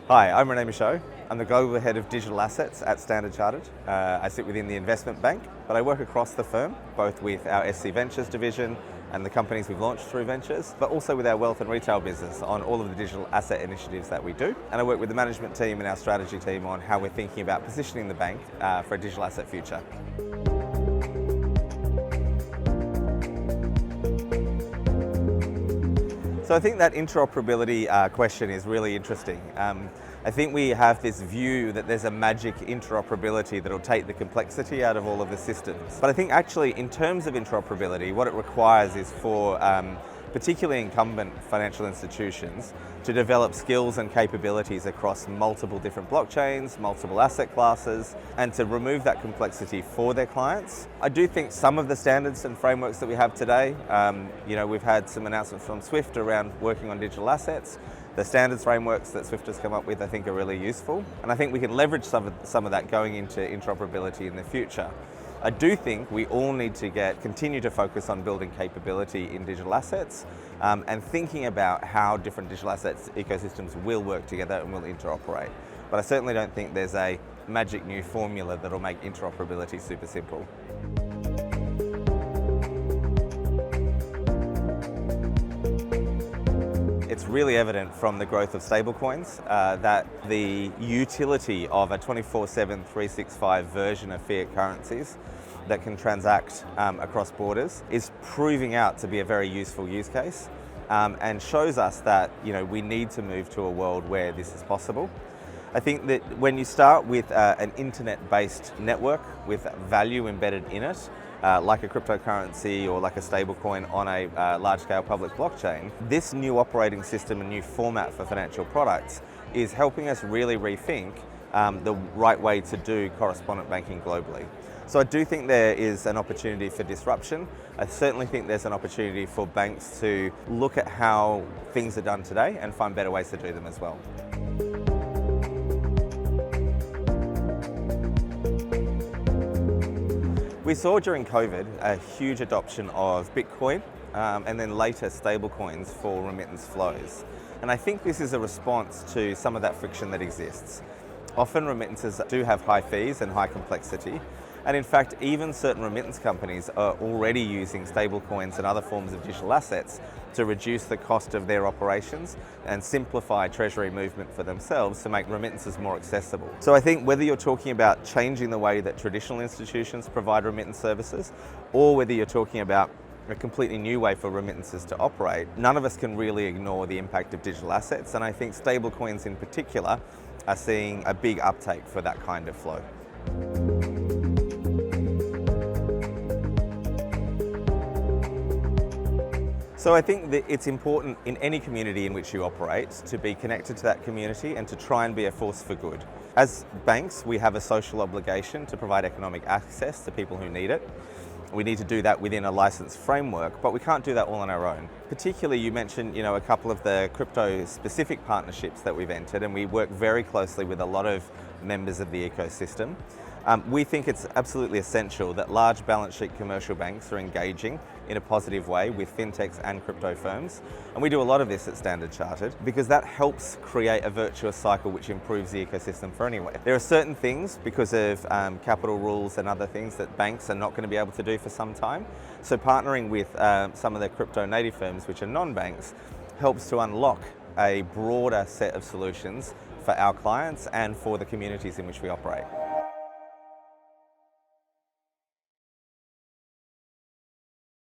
Hi, I'm Rene Michau. I'm the Global Head of Digital Assets at Standard Chartered. I sit within the investment bank, but I work across the firm, both with our SC Ventures division and the companies we've launched through Ventures, but also with our wealth and retail business on all of the digital asset initiatives that we do. And I work with the management team and our strategy team on how we're thinking about positioning the bank for a digital asset future. So I think that interoperability question is really interesting. I think we have this view that there's a magic interoperability that'll take the complexity out of all of the systems. But I think actually in terms of interoperability, what it requires is for particularly incumbent financial institutions to develop skills and capabilities across multiple different blockchains, multiple asset classes, and to remove that complexity for their clients. I do think some of the standards and frameworks that we have today, we've had some announcements from Swift around working on digital assets. The standards frameworks that Swift has come up with, I think, are really useful. And I think we can leverage some of that going into interoperability in the future. I do think we all need to continue to focus on building capability in digital assets and thinking about how different digital assets ecosystems will work together and will interoperate. But I certainly don't think there's a magic new formula that'll make interoperability super simple. It's really evident from the growth of stablecoins that the utility of a 24/7, 365 version of fiat currencies that can transact across borders is proving out to be a very useful use case and shows us that we need to move to a world where this is possible. I think that when you start with an internet-based network with value embedded in it, like a cryptocurrency or like a stablecoin on a large-scale public blockchain, this new operating system and new format for financial products is helping us really rethink the right way to do correspondent banking globally. So I do think there is an opportunity for disruption. I certainly think there's an opportunity for banks to look at how things are done today and find better ways to do them as well. We saw during COVID a huge adoption of Bitcoin and then later stablecoins for remittance flows. And I think this is a response to some of that friction that exists. Often remittances do have high fees and high complexity. And in fact, even certain remittance companies are already using stablecoins and other forms of digital assets to reduce the cost of their operations and simplify treasury movement for themselves to make remittances more accessible. So I think whether you're talking about changing the way that traditional institutions provide remittance services, or whether you're talking about a completely new way for remittances to operate, none of us can really ignore the impact of digital assets. And I think stablecoins in particular are seeing a big uptake for that kind of flow. So I think that it's important in any community in which you operate to be connected to that community and to try and be a force for good. As banks, we have a social obligation to provide economic access to people who need it. We need to do that within a licensed framework, but we can't do that all on our own. Particularly, you mentioned a couple of the crypto-specific partnerships that we've entered, and we work very closely with a lot of members of the ecosystem. We think it's absolutely essential that large balance sheet commercial banks are engaging in a positive way with fintechs and crypto firms. And we do a lot of this at Standard Chartered because that helps create a virtuous cycle which improves the ecosystem for anyone. There are certain things because of capital rules and other things that banks are not going to be able to do for some time. So partnering with some of the crypto native firms which are non-banks helps to unlock a broader set of solutions for our clients and for the communities in which we operate.